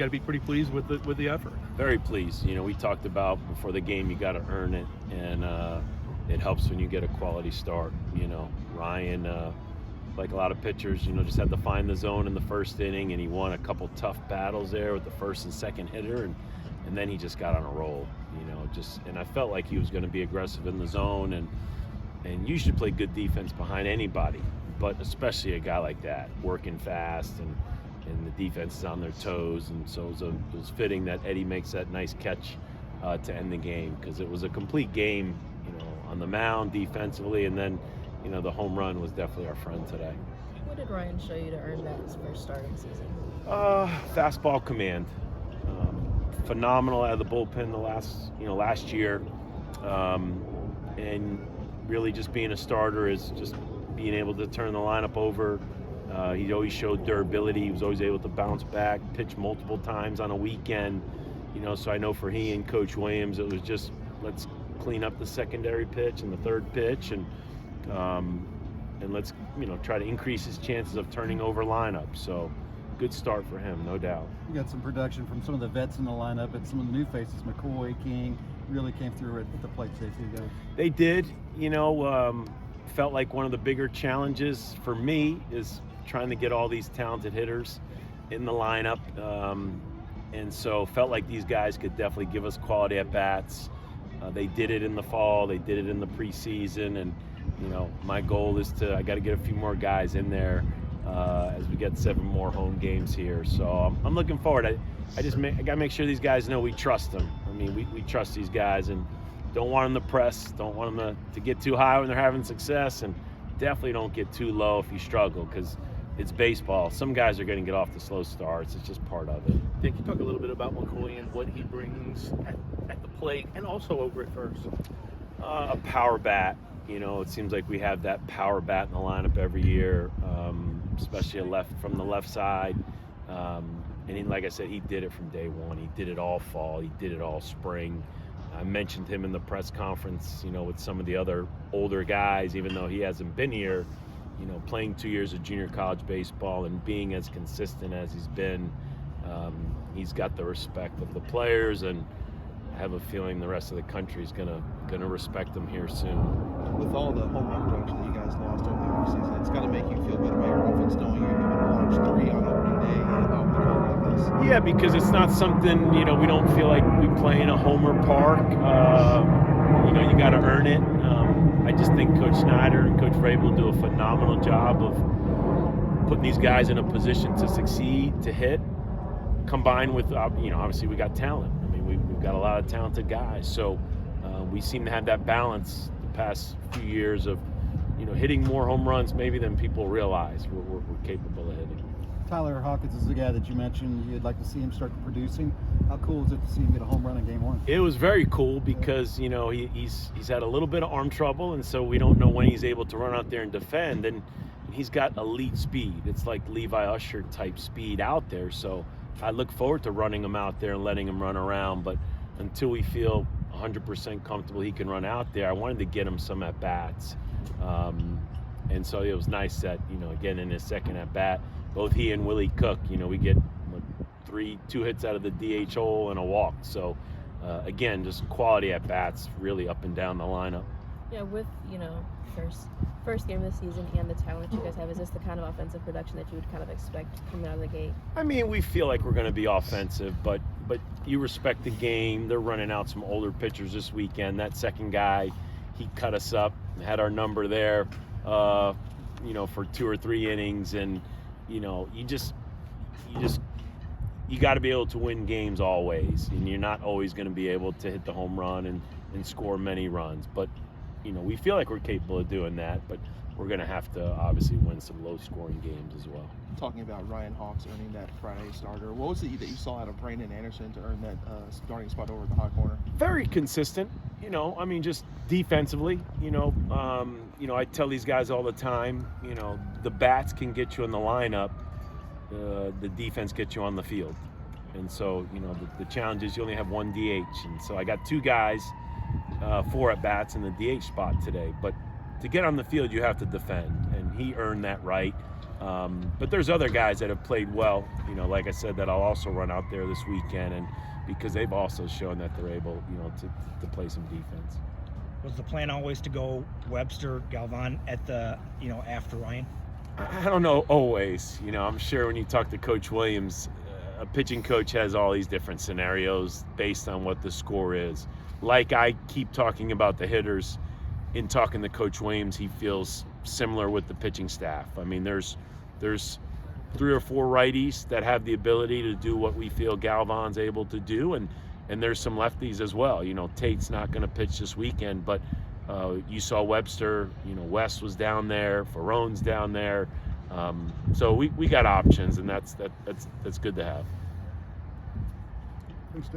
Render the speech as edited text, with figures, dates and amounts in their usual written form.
got to be pretty pleased with the effort. Very pleased. We talked about before the game, you got to earn it, and it helps when you get a quality start. Ryan, like a lot of pitchers, just had to find the zone in the first inning, and he won a couple tough battles there with the first and second hitter, and then he just got on a roll. And I felt like he was going to be aggressive in the zone, and you should play good defense behind anybody, but especially a guy like that, working fast, and the defense is on their toes. And so it was fitting that Eddie makes that nice catch to end the game, because it was a complete game, on the mound defensively, and then, the home run was definitely our friend today. What did Ryan show you to earn that his first start of the season? Fastball command. Phenomenal out of the bullpen last year. And really just being a starter is just being able to turn the lineup over. He always showed durability. He was always able to bounce back, pitch multiple times on a weekend. So I know for he and Coach Williams, it was just, let's clean up the secondary pitch and the third pitch, and let's try to increase his chances of turning over lineups. So good start for him, no doubt. You got some production from some of the vets in the lineup, and some of the new faces, McCoy, King, really came through at the plate today for you guys. They did. Felt like one of the bigger challenges for me is trying to get all these talented hitters in the lineup. And so felt like these guys could definitely give us quality at-bats. They did it in the fall. They did it in the preseason. And, my goal is I got to get a few more guys in there as we get 7 more home games here. So I'm looking forward. I got to make sure these guys know we trust them. I mean, we trust these guys, and don't want them to press, don't want them to get too high when they're having success, and definitely don't get too low if you struggle, because it's baseball. Some guys are going to get off to slow starts. It's just part of it. Dick, you talk a little bit about McCoy and what he brings at the plate and also over at first. A power bat. It seems like we have that power bat in the lineup every year, especially from the left side. And like I said, he did it from day one. He did it all fall. He did it all spring. I mentioned him in the press conference, with some of the other older guys, even though he hasn't been here, playing 2 years of junior college baseball and being as consistent as he's been. He's got the respect of the players, and I have a feeling the rest of the country is gonna respect him here soon. With all the home run production that you guys lost during the offseason, it's got to make you feel better about your offense knowing you're giving a large 3 on opening day and off the court like this. Yeah, because it's not something, we don't feel like we play in a homer park. You got to earn it. I just think Coach Snyder and Coach Vrabel do a phenomenal job of putting these guys in a position to succeed, to hit, combined with, obviously we got talent. I mean, we've got a lot of talented guys. So we seem to have that balance the past few years of, hitting more home runs maybe than people realize we're capable of hitting. Tyler Hawkins is the guy that you mentioned. You'd like to see him start producing. How cool is it to see him get a home run in game 1? It was very cool because, he's had a little bit of arm trouble, and so we don't know when he's able to run out there and defend. And he's got elite speed. It's like Levi Usher type speed out there. So I look forward to running him out there and letting him run around. But until we feel 100% comfortable he can run out there, I wanted to get him some at-bats. And so it was nice that, again, in his second at-bat, both he and Willie Cook, we get 2 hits out of the DH hole and a walk. So, again, just quality at-bats really up and down the lineup. Yeah, with, first game of the season and the talent you guys have, is this the kind of offensive production that you would kind of expect coming out of the gate? I mean, we feel like we're going to be offensive, but you respect the game. They're running out some older pitchers this weekend. That second guy, he cut us up, had our number there, for 2 or 3 innings, and you got to be able to win games always, and you're not always going to be able to hit the home run and score many runs. But we feel like we're capable of doing that, but we're going to have to obviously win some low-scoring games as well. Talking about Ryan Hawks earning that Friday starter, what was it that you saw out of Brandon Anderson to earn that starting spot over at the hot corner? Very consistent, just defensively. I tell these guys all the time, the bats can get you in the lineup, the defense gets you on the field. And so, the challenge is you only have 1 DH. And so I got 2 guys, 4 at-bats in the DH spot today. But to get on the field, you have to defend. And he earned that right. But there's other guys that have played well, like I said, that I'll also run out there this weekend, and because they've also shown that they're able, to play some defense. Was the plan always to go Webster, Galvan at the, after Ryan? I don't know always. I'm sure when you talk to Coach Williams, a pitching coach has all these different scenarios based on what the score is. Like I keep talking about the hitters, in talking to Coach Williams, he feels similar with the pitching staff. I mean, there's 3 or 4 righties that have the ability to do what we feel Galvan's able to do, and there's some lefties as well. Tate's not going to pitch this weekend, but you saw Webster, West was down there, Ferrone's down there. So we got options, and that's good to have.